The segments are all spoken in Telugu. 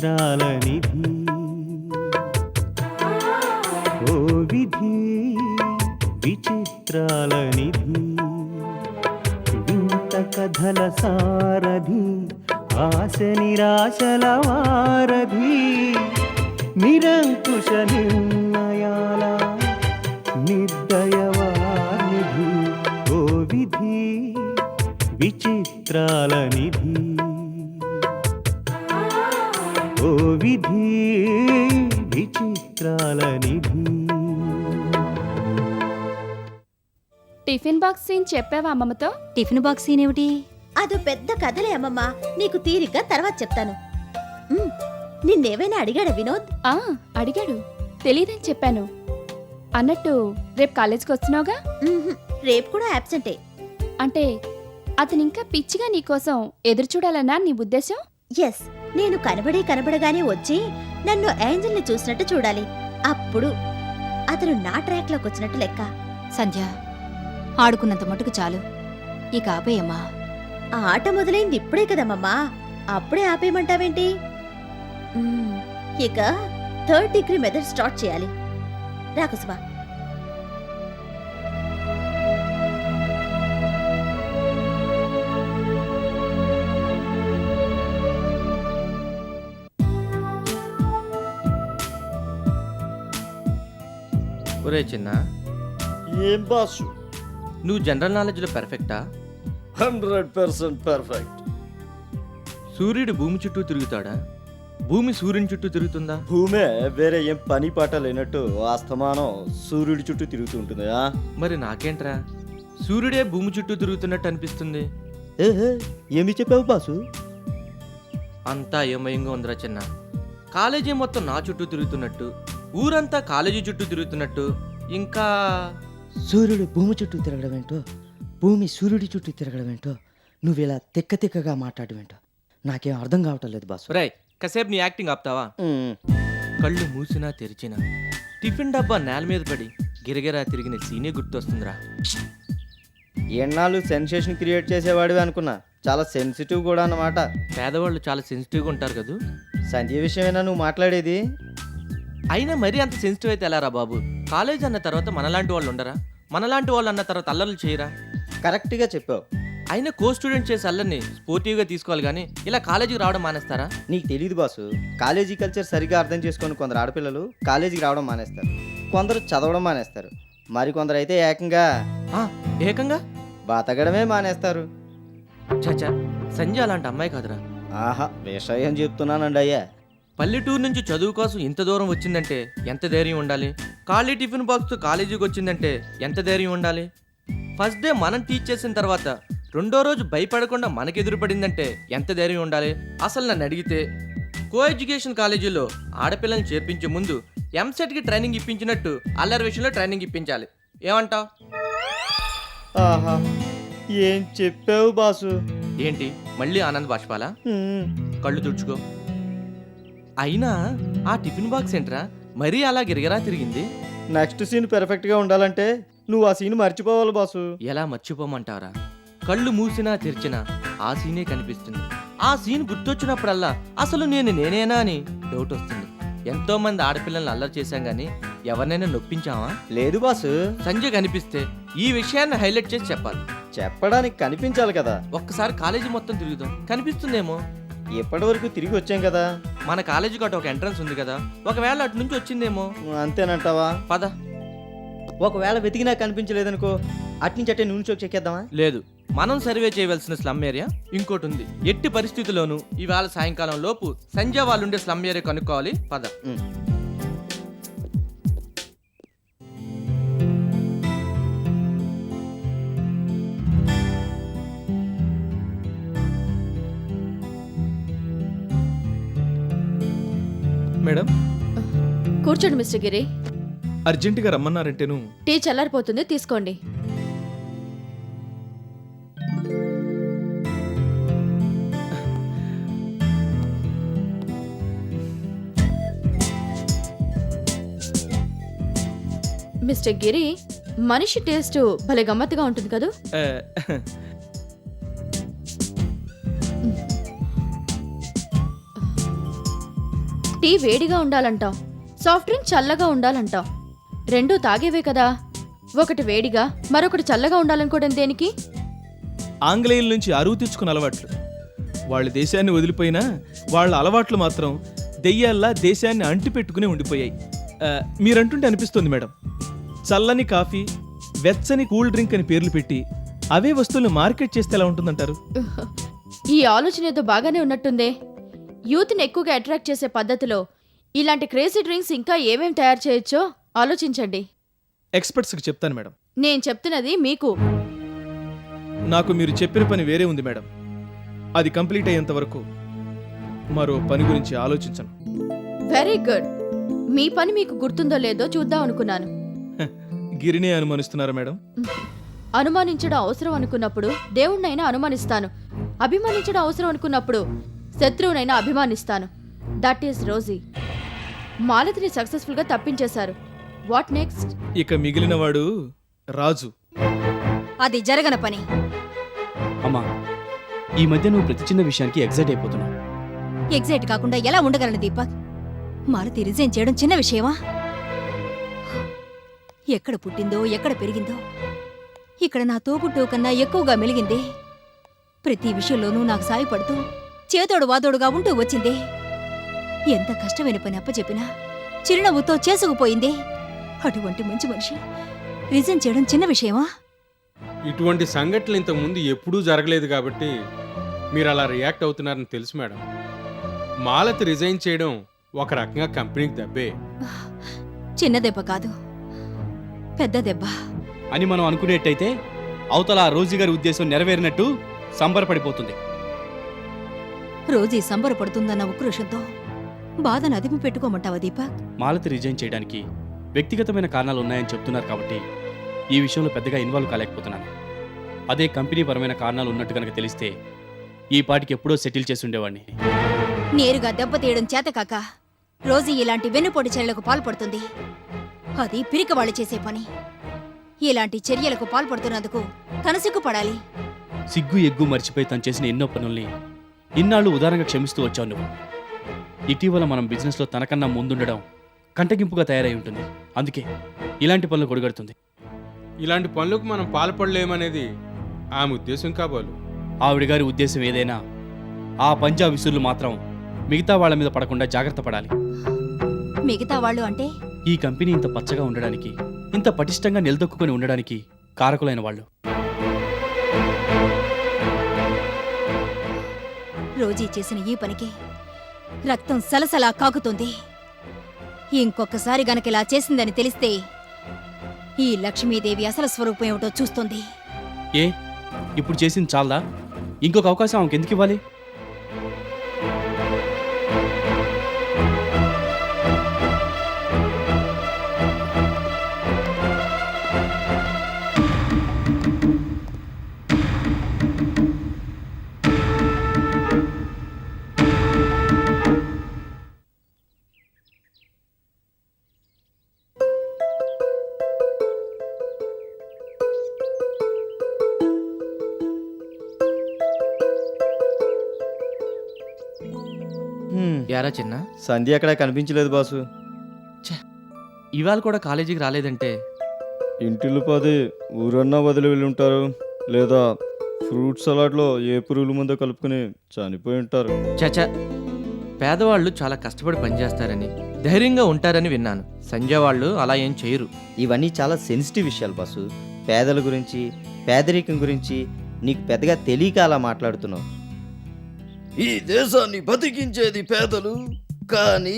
విచిత్రాల నిధి ఓ విధి విచిత్రాల నిధి వింత కథల సారథి ఆశ నిరాశల వారధి నిరంకుశ నిర్ణయాల నిర్దయవానిధి ఓ విధి విచిత్రాల నిధి ఓ విధి విచిత్రాల నిధి. టిఫిన్ బాక్స్ సీన్ చెప్పావా అమ్మమ్మతో? టిఫిన్ బాక్స్ సీన్ ఏమిటి? అదో పెద్ద కథలే అమ్మమ్మ, నీకు తీరిగ్గా తర్వాత చెప్తాను. నిన్నేమైనా అడిగాడా వినోద్? అడిగాడు, తెలీదని చెప్పాను. అన్నట్టు రేపు కాలేజ్కి వస్తున్నావుగా? రేపు కూడా యాబ్సెంటే. అంటే అతను ఇంకా పిచ్చిగా నీకోసం ఎదురు చూడాలన్నా నీ ఉద్దేశం? ఎస్, నేను కనబడగానే వచ్చి నన్ను ఏంజల్ని చూసినట్టు చూడాలి. అప్పుడు అతను నా ట్రాక్ లోకి వచ్చినట్టు లెక్క. సంధ్య, ఆడుకున్నంత మటుకు చాలు, ఇక ఆపేయమ్మా. ఆ ఆట మొదలైంది ఇప్పుడే కదమ్మమ్మా, అప్పుడే ఆపేయమంటావేంటి? ఇక 3rd డిగ్రీ మెథడ్ స్టార్ట్ చేయాలి. రా కుసుమా. ఒరే చిన్న, ఏం బాసు, నువ్వు జనరల్ నాలెడ్జ్లో పర్ఫెక్టా? 100% పర్ఫెక్ట్. సూర్యుడు భూమి చుట్టూ తిరుగుతాడా? భూమి సూర్యుని చుట్టూ తిరుగుతుందా? భూమే వేరే ఏం పని పాట లేనట్టు అస్తమానం సూర్యుడి చుట్టూ తిరుగుతూ ఉంటుందా? మరి నాకేంట్రా, సూర్యుడే భూమి చుట్టూ తిరుగుతున్నట్టు అనిపిస్తుంది. ఏమి చెప్పావు బాసు? అంతా ఏమయంగా ఉందిరా చిన్న. కాలేజీ మొత్తం నా చుట్టూ తిరుగుతున్నట్టు, ఊరంతా కాలేజీ చుట్టూ తిరుగుతున్నట్టు, ఇంకా సూర్యుడు భూమి చుట్టూ తిరగడం ఏంటో, భూమి సూర్యుడి చుట్టూ తిరగడం ఏంటో, నువ్వు ఇలా తిక్కగా మాట్లాడడం ఏంటో నాకేం అర్థం కావటం లేదు బాసు. రేయ్, కాసేపు నీ యాక్టింగ్ ఆపుతావా? కళ్ళు మూసినా తెరిచినా టిఫిన్ డబ్బా నేల మీద పడి గిరగిరా తిరిగిన సీనే గుర్తొస్తుందిరా. ఎన్నాళ్ళు సెన్సేషన్ క్రియేట్ చేసేవాడివి అనుకున్నా, చాలా సెన్సిటివ్ కూడా అన్నమాట. పేదవాళ్ళు చాలా సెన్సిటివ్గా ఉంటారు కదా. సంధ్య విషయమేనా నువ్వు మాట్లాడేది? అయినా మరీ అంత సెన్సిటివ్ అయితే ఎలారా బాబు? కాలేజ్ అన్న తర్వాత మనలాంటి వాళ్ళు ఉండరా? మనలాంటి వాళ్ళు అన్న తర్వాత అల్లర్లు చేయరా? కరెక్ట్గా చెప్పావు. అయినా కో స్టూడెంట్ చేసే అల్లరిని స్పోర్టివ్గా తీసుకోవాలి కానీ ఇలా కాలేజీకి రావడం మానేస్తారా? నీకు తెలియదు బాసు, కాలేజీ కల్చర్ సరిగా అర్థం చేసుకొని కొందరు ఆడపిల్లలు కాలేజీకి రావడం మానేస్తారు, కొందరు చదవడం మానేస్తారు, మరి కొందరు అయితే ఏకంగా బతకడమే మానేస్తారు. చచ్చా, సంజయ్ అలాంటి అమ్మాయి కాదురా. ఆహా, విషయం చెప్తున్నానండి అయ్యా. పల్లెటూరు నుంచి చదువు కోసం ఇంత దూరం వచ్చిందంటే ఎంత ధైర్యం ఉండాలి? ఖాళీ టిఫిన్ బాక్స్తో కాలేజీకి వచ్చిందంటే ఎంత ధైర్యం ఉండాలి? ఫస్ట్ డే మనం టీచ్ చేసిన తర్వాత రెండో రోజు భయపడకుండా మనకెదురు పడిందంటే ఎంత ధైర్యం ఉండాలి? అసలు నన్ను అడిగితే కో ఎడ్యుకేషన్ కాలేజీలో ఆడపిల్లల్ని చేర్పించే ముందు ఎంసెట్కి ట్రైనింగ్ ఇప్పించినట్టు అల్లరి విషయంలో ట్రైనింగ్ ఇప్పించాలి. ఏమంటావ్? ఆహా, ఏం చెప్పావు బాసు? ఏంటి మళ్ళీ ఆనంద్ బాష్పాలా? కళ్ళు తుడుచుకో. అయినా ఆ టిఫిన్ బాక్స్ ఏంట్రా మరీ అలా గిరగిరా తిరిగింది? నెక్స్ట్ సీన్ పెర్ఫెక్ట్గా ఉండాలంటే నువ్వు ఆ సీన్ మర్చిపోవాలి బాసు. ఎలా మర్చిపోమంటారా? కళ్ళు మూసినా తెరిచినా ఆ సీనే కనిపిస్తుంది. ఆ సీన్ గుర్తొచ్చినప్పుడల్లా అసలు నేనేనా అని డౌట్ వస్తుంది. ఎంతో మంది ఆడపిల్లల్ని అల్లరి చేశాం గానీ ఎవరినైనా నొప్పించావా? లేదు బాసు. సంజయ్ కనిపిస్తే ఈ విషయాన్ని హైలైట్ చేసి చెప్పాలి. చెప్పడానికి కనిపించాలి కదా. ఒక్కసారి కాలేజీ మొత్తం తిరుగుదాం, కనిపిస్తుందేమో. ఎప్పటి వరకు తిరిగి వచ్చాం కదా. మన కాలేజీకి అటు ఒక ఎంట్రన్స్ ఉంది కదా, ఒకవేళ అటు నుంచి వచ్చిందేమో. అంతేనంటావా? పద. ఒకవేళ వెతికినా కనిపించలేదనుకో, అట్నుంచి అట్టే నూనె చోక్ చెక్కేద్దామా? లేదు, మనం సర్వే చేయవలసిన స్లమ్ ఏరియా ఇంకోటి ఉంది. ఎట్టి పరిస్థితుల్లోనూ ఇవాళ సాయంకాలం లోపు సంజయ్ వాళ్ళు ఉండే స్లమ్ ఏరియా కనుక్కోవాలి. పద. మేడం, కూర్చోండి మిస్టర్ గిరి. అర్జెంటుగా రమ్మన్నారంటేను. టీ చల్లారిపోతుంది, తీసుకోండి. మిస్టర్ గిరి, మనిషి టేస్ట్ భలే గమ్మత్తుగా ఉంటుంది కదా. టీ వేడిగా ఉండాలంటాం, సాఫ్ట్ డ్రింక్ చల్లగా ఉండాలంటాం. రెండూ తాగేవే కదా. ఒకటి వేడిగా మరొకటి చల్లగా ఉండాలనుకోవడం దేనికి? ఆంగ్లేయుల నుంచి అరువు తెచ్చుకున్న అలవాట్లు. వాళ్ళ దేశాన్ని వదిలిపోయినా వాళ్ళ అలవాట్లు మాత్రం దెయ్యాల్లా దేశాన్ని అంటిపెట్టుకుని ఉండిపోయాయి. మీరంటుంటే అనిపిస్తుంది మేడం, చల్లని కాఫీ, వెచ్చని కూల్ డ్రింక్ అని పేర్లు పెట్టి అవే వస్తువులు మార్కెట్ చేస్తే ఎలా ఉంటుందంటారు? ఈ ఆలోచన ఏదో బాగానే ఉన్నట్టుందే. యూత్ని ఎక్కువగా అట్రాక్ట్ చేసే పద్ధతిలో ఇలాంటి క్రేజీ డ్రింక్స్ ఇంకా ఏమేం తయారు చేయొచ్చో ఆలోచించండి. ఎక్స్పర్ట్స్కి చెప్తాను మేడం. నేను చెప్తున్నది మీకు. నాకు మీరు చెప్పిన పని వేరే ఉంది మేడం. అది కంప్లీట్ అయ్యేంత వరకు మరో పని గురించి ఆలోచించను. Very good. మీ పని మీకు గుర్తుందో లేదో చూద్దాం అనుకున్నాను. గిరినే అనుమానిస్తున్నారా మేడం? అనుమానించడం అవసరం అనుకున్నప్పుడు దేవుణ్ణైనా అనుమానిస్తాను. అభిమానించడం అవసరం అనుకున్నప్పుడు శత్రువునైనా అభిమానిస్తాను. That is Rosy. మాలతిని సక్సెస్ఫుల్ గా తప్పించేశారు. What next? ఇక మిగిలినవాడు రాజు. అది జరగన పని. అమ్మా, ఈ మధ్య నువ్వు ప్రతి చిన్న విషయానికి ఎగ్జైట్ అయిపోతున్నావు. ఎగ్జైట్ కాకుండా ఎలా ఉండగలను దీపక్? మాలతి రిజైన్ చేయడం చిన్న విషయమా? ఎక్కడ పుట్టిందో, ఎక్కడ పెరిగిందో, ఇక్కడ నా తోబుట్టువు కన్నా ఎక్కువగా మెలిగిందే. ప్రతి విషయంలోనూ నాకు సాయపడుతూ చేతోడు వాదోడుగా ఉంటూ వచ్చిందే. ఎంత కష్టమైన పని అప్పచెప్పినా చిరునవ్వుతో చేసుకుపోయిందే. అటువంటి మంచి మనిషి రిజైన్ చేయడం చిన్న విషయమా? ఇటువంటి సంఘటనలు ఇంతకుముందు ఎప్పుడూ జరగలేదు కాబట్టి మీరు అలా రియాక్ట్ అవుతున్నారని తెలుసు మేడం. మాలతి రిజైన్ చేయడం ఒక రకంగా కంపెనీకి దెబ్బే. చిన్న దెబ్బ కాదు, పెద్ద దెబ్బ అని మనం అనుకునేట్టయితే అవతల ఆ రోజీ గారి ఉద్దేశం నెరవేరినట్టు సంబరపడిపోతుంది. రోజీ సంబరపడుతుందన్న ఉక్రోషంతో బాధను అదిమి పెట్టుకోమంటావా దీపక్? మాలతి రిజైన్ చేయడానికి వ్యక్తిగతమైన కారణాలు ఉన్నాయని చెప్తున్నారు కాబట్టి ఈ విషయంలో పెద్దగా ఇన్వాల్వ్ కాలేకపోతున్నాను. అదే కంపెనీ పరమైన కారణాలు ఉన్నట్టు కనుక తెలిస్తే ఈ పాటికి ఎప్పుడో సెటిల్ చేసి ఉండేవాడిని. నేరుగా దెబ్బతీయడం చేతకాక రోజీ ఇలాంటి వెన్నుపోటు చర్యలకు పాల్పడుతుంది. అది పిరికవాళ్ళు చేసే పని. ఇలాంటి చర్యలకు పాల్పడుతున్నందుకు తను సిగ్గుపడాలి. సిగ్గు ఎగ్గు మర్చిపోయి తను చేసిన ఎన్నో పనుల్ని ఇన్నాళ్ళు ఉదారంగా క్షమిస్తూ వచ్చావు నువ్వు. ఇటీవల మనం బిజినెస్లో తనకన్నా ముందుండడం కంటగింపుగా తయారై ఉంటుంది. అందుకే ఇలాంటి పనులు కొడుగడుతుంది. ఇలాంటి పనులకు మనం పాల్పడలేమనేది ఆమె ఉద్దేశం కాబోలు. ఆవిడ గారి ఉద్దేశం ఏదైనా ఆ పంజాబ్ విసురులు మాత్రం మిగతా వాళ్ళ మీద పడకుండా జాగ్రత్త పడాలి. మిగతా వాళ్ళు అంటే ఈ కంపెనీ ఇంత పచ్చగా ఉండడానికి, ఇంత పటిష్టంగా నిలదొక్కుని ఉండడానికి కారకులైన వాళ్ళు. రోజీ చేసిన ఈ పనికి రక్తం సలసలా కాకుతుంది. ఇంకొకసారి గనక ఇలా చేసిందని తెలిస్తే ఈ లక్ష్మీదేవి అసలు స్వరూపం ఏమిటో చూస్తుంది. ఏ ఇప్పుడు చేసింది చాలదా? ఇంకొక అవకాశం ఆమెకు ఎందుకు ఇవ్వాలి? యారా చిన్న, సంధ్య ఎక్కడ కనిపించలేదు బాసు. ఇవాళ కూడా కాలేజీకి రాలేదంటే ఇంటిల్లు పది ఊరన్నా వదిలి వెళ్ళి ఉంటారు, లేదా ఫ్రూట్ సలాడ్లో ఏ పురుగుల ముందో కలుపుకుని చనిపోయి ఉంటారు. చచ, పేదవాళ్ళు చాలా కష్టపడి పనిచేస్తారని, ధైర్యంగా ఉంటారని విన్నాను. సంజయ్ వాళ్ళు అలా ఏం చేయరు. ఇవన్నీ చాలా సెన్సిటివ్ విషయాలు బాసు. పేదల గురించి, పేదరికం గురించి నీకు పెద్దగా తెలియక అలా మాట్లాడుతున్నావు. ఈ దేశాన్ని బతికించేది పేదలు, కానీ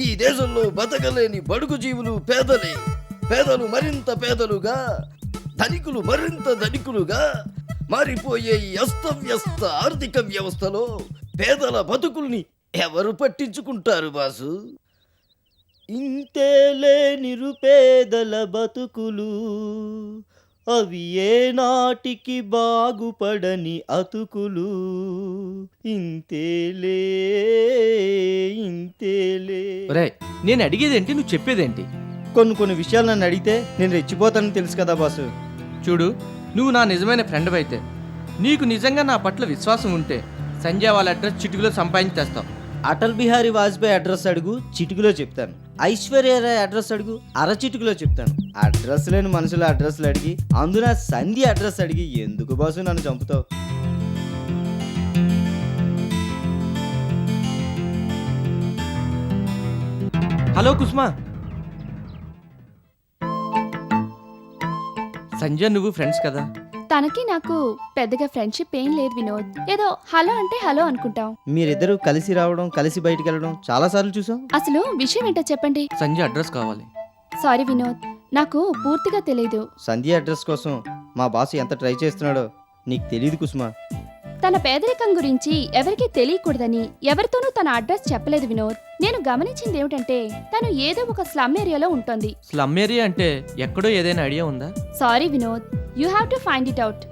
ఈ దేశంలో బతకలేని బడుగు జీవులు పేదలే. పేదలు మరింత పేదలుగా, ధనికులు మరింత ధనికులుగా మారిపోయే ఈ అస్తవ్యస్త ఆర్థిక వ్యవస్థలో పేదల బతుకుల్ని ఎవరు పట్టించుకుంటారు బాసు? ఇంతేలే నిరుపేదల బతుకులు, అవి ఏ నాటికి బాగుపడని అతుకులు. ఇంతేలే ఇంతేలే. ఒరేయ్, నేను అడిగేదేంటి, నువ్వు చెప్పేదేంటి? కొన్ని విషయాలు నన్ను అడిగితే నేను రెచ్చిపోతానని తెలుసు కదా బాసు. చూడు, నువ్వు నా నిజమైన ఫ్రెండ్ అయితే, నీకు నిజంగా నా పట్ల విశ్వాసం ఉంటే సంజయ్ వాళ్ళ అడ్రస్ చిటికలో సంపాదించి తెస్తావు. అటల్ బిహారీ వాజ్పేయి అడ్రస్ అడుగు చిటికలో చెప్తాను. ఐశ్వర్యరాయ్ అడ్రస్ అడుగు అరచిటికలో చెప్తాను. అడ్రస్ లేని మనుషుల అడ్రస్లు అడిగి అందున సంధ్య అడ్రస్ అడిగి ఎందుకు బాసు నన్ను చంపుతావు? హలో కుస్మా. సంజయ్ నువ్వు ఫ్రెండ్స్ కదా? తనకి నాకు పెద్దగా ఫ్రెండ్షిప్ ఏం లేదు వినోద్. ఏదో హలో అంటే హలో అనుకుంటాం. మీరిద్దరూ కలిసి రావడం కలిసి బయటికి వెళ్ళడం చాలా సార్లు చూసాం. అసలు విషయం ఏంటో చెప్పండి. సంజయ్ అడ్రస్ కావాలి. సారీ వినోద్, నాకు పూర్తిగా తెలీదు. సంధ్య అడ్రస్ కోసం మా బాసు ఎంత ట్రై చేస్తున్నాడో నీకు తెలియదు కుసుమా. తన పేదరికం గురించి ఎవరికీ తెలియకూడదని ఎవరితోనూ తన అడ్రస్ చెప్పలేదు వినోద్. నేను గమనించింది ఏమిటంటే తను ఏదో ఒక స్లమ్ ఏరియాలో ఉంటుంది. స్లమ్ ఏరియా అంటే ఎక్కడో ఏదైనా ఐడియా ఉందా? Sorry Vinod, you have to find it out.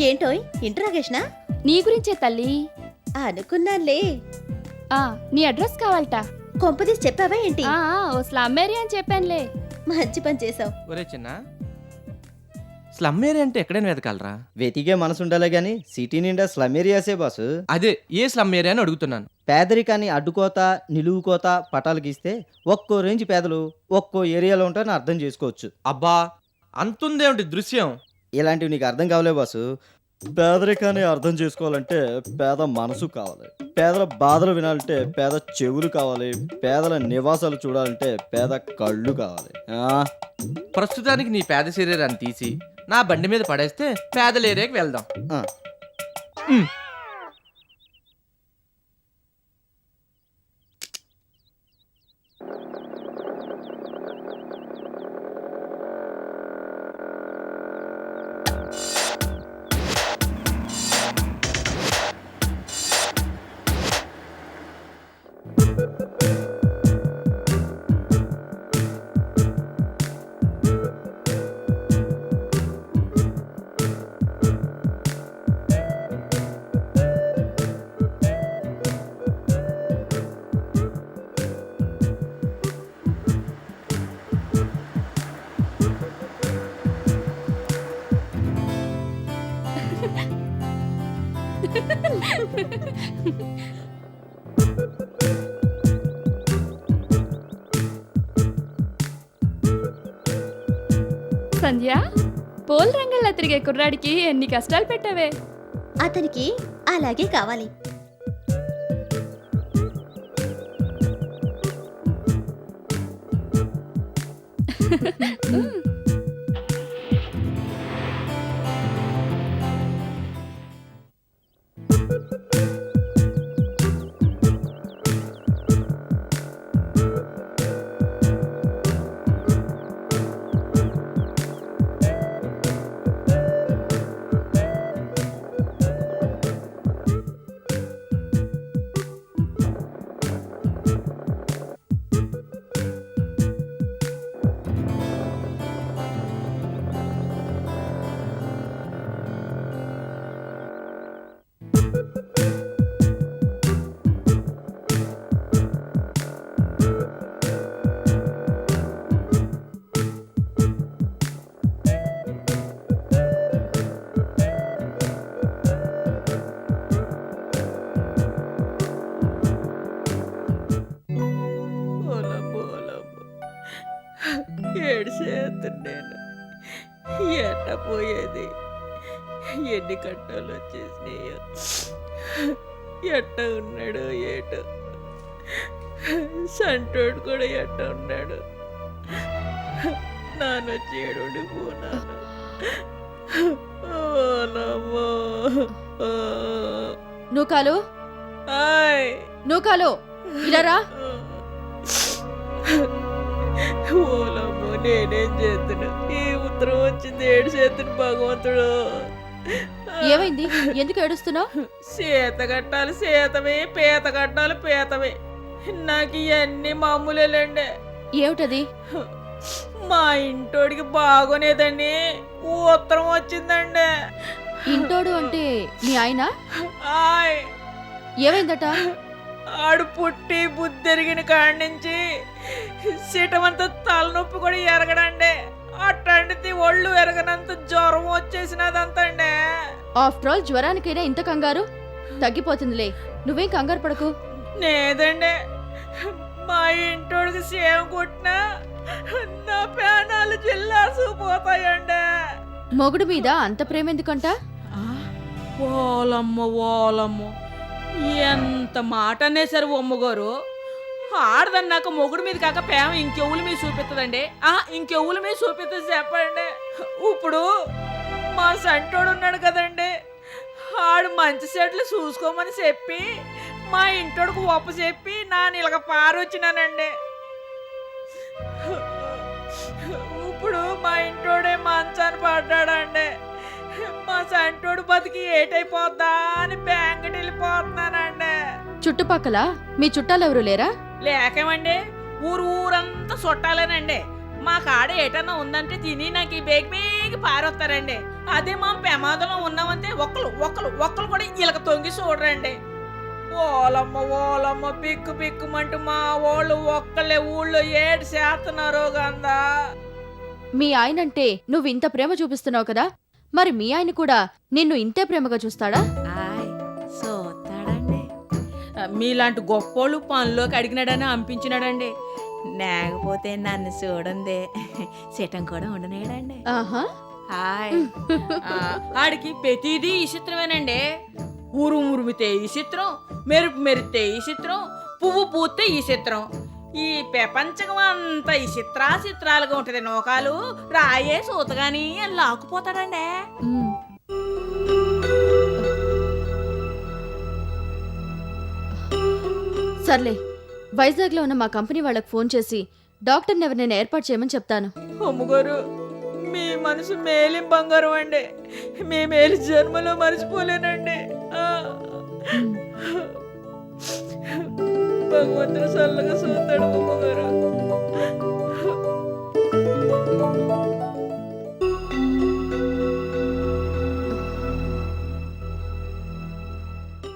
ఏంటోయ్ ఇంట్రాగేషనా? నీ గురించే తల్లి. అనుకున్నానులే. నీ అడ్రస్ కావాలట. కొంపదీసి చెప్పావా ఏంటి? ఓ స్లమ్ ఏరియా అని చెప్పానులే. మంచి పని చేసావు. ఒరే చిన్న, స్లమ్ ఏరియా అంటే ఎక్కడైనా వెతకాలరా? వెతికే మనసు ఉండాలి గాని సిటీ నిండా స్లమ్ ఏరియాసే బాసు. అదే ఏ స్లమ్ ఏరియా అని అడుగుతున్నాను. పేదరికాన్ని అడ్డుకోత నిలువుకోత పటాలు గీస్తే ఒక్కో రేంజ్ పేదలు ఒక్కో ఏరియాలో ఉంటారని అర్థం చేసుకోవచ్చు. అబ్బా అంతుందేమిటి దృశ్యం? ఇలాంటివి నీకు అర్థం కావలే బాసు. పేదరికాన్ని అర్థం చేసుకోవాలంటే పేద మనసు కావాలి. పేదల బాధలు వినాలంటే పేద చెవులు కావాలి. పేదల నివాసాలు చూడాలంటే పేద కళ్ళు కావాలి. ప్రస్తుతానికి నీ పేద శరీరాన్ని తీసి నా బండి మీద పడేస్తే పేదల ఏరియాకి వెళ్దాం. సంధ్య, పోల్ రంగంలో తిరిగే కుర్రాడికి ఎన్ని కష్టాలు పెట్టావే. అతనికి అలాగే కావాలి. ఏడ్చేస్తున్నాను. ఎట్ట పోయేది? ఎన్ని కట్టాలు వచ్చేసినాయో. ఎట్ట ఉన్నాడు ఏటో. సంటోడు కూడా ఎట్ట ఉన్నాడు. నానొచ్చి ఏడుండి పోనాను. నూకాలు, నూకాలు ఇలా రా. ఓలమ్మో, నేనేం చేస్తున్నా? ఈ ఉత్తరం వచ్చింది ఏడు చేతును భగవంతుడు. ఏమైంది? ఎందుకు ఏడుస్తున్నావు? సీత కట్టాలి సీతమే, పీత కట్టాలి పీతమే. నాకు ఇవన్నీ మామూలేండి. ఏమిటది? మా ఇంటోడికి బాగోనేదండి, ఉత్తరం వచ్చిందండి. ఇంటోడు అంటే మీ ఆయన? ఆయ్ ఏమైందట? ఆడు పుట్టి బుద్ధెరిగిన కాడి నుంచి సీటమంతా తలనొప్పి కూడా ఎరగడండి. అట్టండితే ఒళ్ళు ఎరగనంత జ్వరం వచ్చేసినదంతా అండి. ఆఫ్టర్ ఆల్ జ్వరానికైనా ఇంత కంగారు తగ్గిపోతుందిలే, నువ్వేం కంగారు పడకు. లేదండి, మా ఇంటోడికి సేవ కొట్టినా నా ప్రాణాలు జిల్లాసుకుపోతాయండి. మొగుడు మీద అంత ప్రేమ ఎందుకంట? ఓలమ్మ ఓలమ్మ, ఎంత మాట అనేసారు అమ్మగారు. ఆడదన్నాక మొగుడు మీద కాక ప్రేమ ఇంకెవుల మీద చూపిస్తుందండి. ఇంకెవుల మీద చూపిస్తుంది చెప్పండి. ఇప్పుడు మా సంటోడు ఉన్నాడు కదండి, ఆడు మంచి సెట్లు చూసుకోమని చెప్పి మా ఇంటోడికి ఒప్ప చెప్పి నా ఇలాగ పారొచ్చినానండి. ఇప్పుడు మా ఇంటోడే మంచాన్ని పడ్డాడండి. మా సంటోడు బతికి ఏటైపోద్దా అని బ్యాంకుకి వెళ్ళిపోతున్నానండి. చుట్టుపక్కల మీ చుట్టాలెవరూ లేరా? లేకేమండి, ఊరంతా చుట్టాలేనండి. మా కాడ ఏటన్నా ఉందంటే తిని నాకు ఈ బేగి పారొస్తారండి. అదే మా ప్రమాదంలో ఉన్నామంటే ఒక్కరు కూడా ఇలాగ తొంగి చూడరండి. ఓలమ్మ బిక్కుమంటూ మా వాళ్ళు ఒక్కళ్ళే ఊళ్ళో ఏడు చేస్తున్నారో గందా. మీ ఆయనంటే నువ్వు ఇంత ప్రేమ చూపిస్తున్నావు కదా, మరి మీ ఆయన కూడా నిన్ను ఇంతే ప్రేమగా చూస్తాడా? చూస్తాడండి. మీలాంటి గొప్పోళ్ళు పనిలోకి అడిగినాడని అనిపించినాడండి. లేకపోతే నన్ను చూడండి సిటం కూడా ఉండనేడండి. ఆహా, ఆడికి ప్రతిదీ ఈ చిత్రమేనండి. ఉరుమితే ఈ చిత్రం, మెరిపితే ఈ చిత్రం, పువ్వు పూస్తే ఈ చిత్రం. ఈ ప్రపంచం అంతా ఈ చిత్రాలుగా ఉంటది. నోకాలు రాయే సూతగాని లాక్కుపోతాడండి. ఉమ్. సర్లే, వైజాగ్లో ఉన్న మా కంపెనీ వాళ్ళకి ఫోన్ చేసి డాక్టర్ని ఎవరినైనా ఏర్పాటు చేయమని చెప్తాను. అమ్మగారు, మీ మనసు మేలిం బంగారం అండి. మీ మేలు జన్మలో మర్చిపోలేనండి. భగవంతుడు చల్లగా